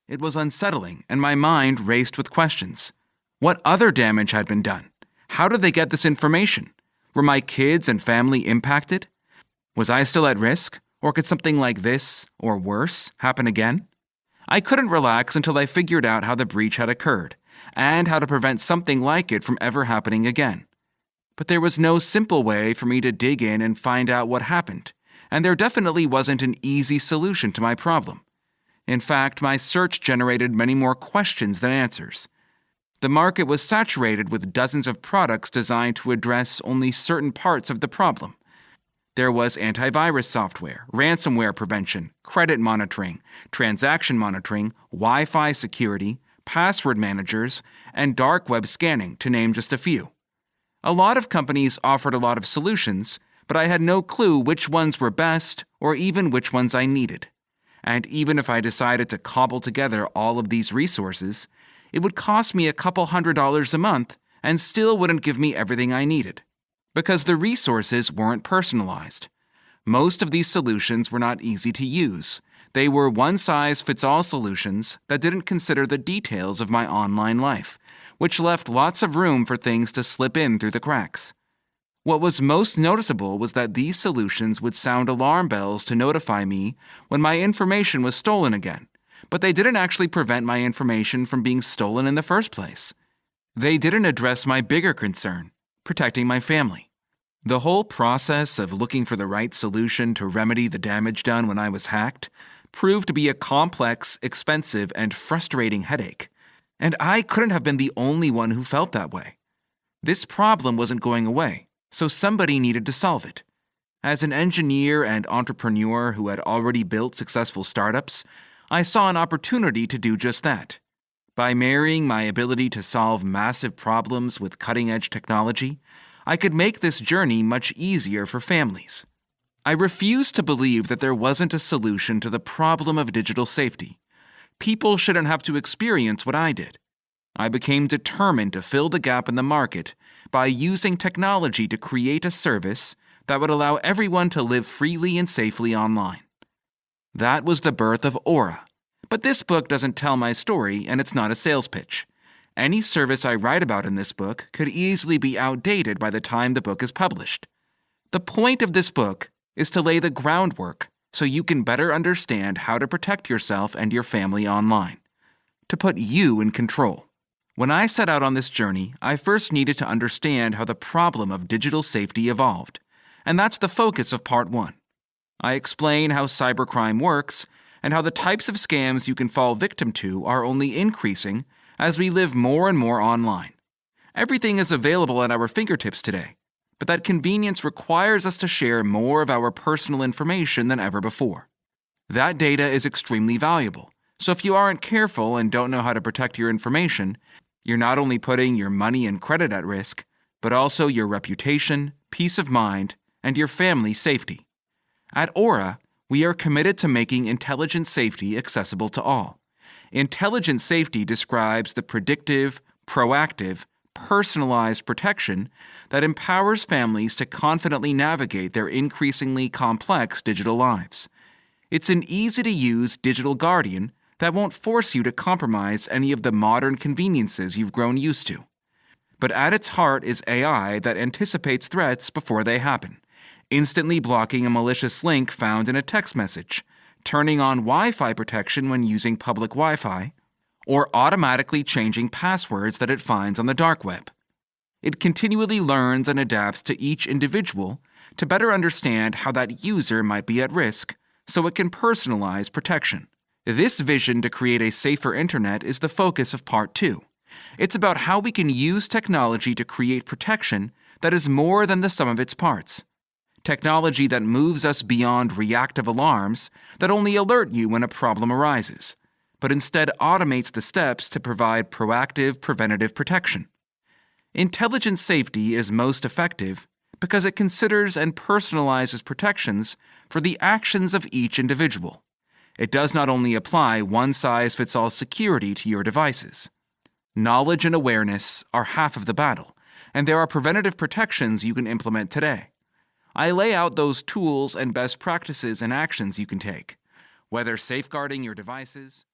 It was unsettling, and my mind raced with questions. What other damage had been done? How did they get this information? Were my kids and family impacted? Was I still at risk, or could something like this, or worse, happen again? I couldn't relax until I figured out how the breach had occurred, and how to prevent something like it from ever happening again. But there was no simple way for me to dig in and find out what happened, and there definitely wasn't an easy solution to my problem. In fact, my search generated many more questions than answers. The market was saturated with dozens of products designed to address only certain parts of the problem. There was antivirus software, ransomware prevention, credit monitoring, transaction monitoring, Wi-Fi security, password managers, and dark web scanning, to name just a few. A lot of companies offered a lot of solutions, but I had no clue which ones were best or even which ones I needed. And even if I decided to cobble together all of these resources, it would cost me a couple $100 a month and still wouldn't give me everything I needed, because the resources weren't personalized. Most of these solutions were not easy to use. They were one-size-fits-all solutions that didn't consider the details of my online life, which left lots of room for things to slip in through the cracks. What was most noticeable was that these solutions would sound alarm bells to notify me when my information was stolen again, but they didn't actually prevent my information from being stolen in the first place. They didn't address my bigger concern, protecting my family. The whole process of looking for the right solution to remedy the damage done when I was hacked proved to be a complex, expensive, and frustrating headache, and I couldn't have been the only one who felt that way. This problem wasn't going away, so somebody needed to solve it. As an engineer and entrepreneur who had already built successful startups, I saw an opportunity to do just that. By marrying my ability to solve massive problems with cutting-edge technology, I could make this journey much easier for families. I refused to believe that there wasn't a solution to the problem of digital safety. People shouldn't have to experience what I did. I became determined to fill the gap in the market by using technology to create a service that would allow everyone to live freely and safely online. That was the birth of Aura. But this book doesn't tell my story, and it's not a sales pitch. Any service I write about in this book could easily be outdated by the time the book is published. The point of this book is to lay the groundwork so you can better understand how to protect yourself and your family online, to put you in control. When I set out on this journey, I first needed to understand how the problem of digital safety evolved, and that's the focus of Part 1. I explain how cybercrime works and how the types of scams you can fall victim to are only increasing as we live more and more online. Everything is available at our fingertips today, but that convenience requires us to share more of our personal information than ever before. That data is extremely valuable, so if you aren't careful and don't know how to protect your information, you're not only putting your money and credit at risk, but also your reputation, peace of mind, and your family's safety. At Aura, we are committed to making intelligent safety accessible to all. Intelligent safety describes the predictive, proactive, personalized protection that empowers families to confidently navigate their increasingly complex digital lives. It's an easy-to-use digital guardian that won't force you to compromise any of the modern conveniences you've grown used to. But at its heart is AI that anticipates threats before they happen, instantly blocking a malicious link found in a text message, turning on Wi-Fi protection when using public Wi-Fi, or automatically changing passwords that it finds on the dark web. It continually learns and adapts to each individual to better understand how that user might be at risk, so it can personalize protection. This vision to create a safer internet is the focus of Part 2. It's about how we can use technology to create protection that is more than the sum of its parts. Technology that moves us beyond reactive alarms that only alert you when a problem arises, but instead automates the steps to provide proactive, preventative protection. Intelligent safety is most effective because it considers and personalizes protections for the actions of each individual. It does not only apply one-size-fits-all security to your devices. Knowledge and awareness are half of the battle, and there are preventative protections you can implement today. I lay out those tools and best practices and actions you can take, whether safeguarding your devices,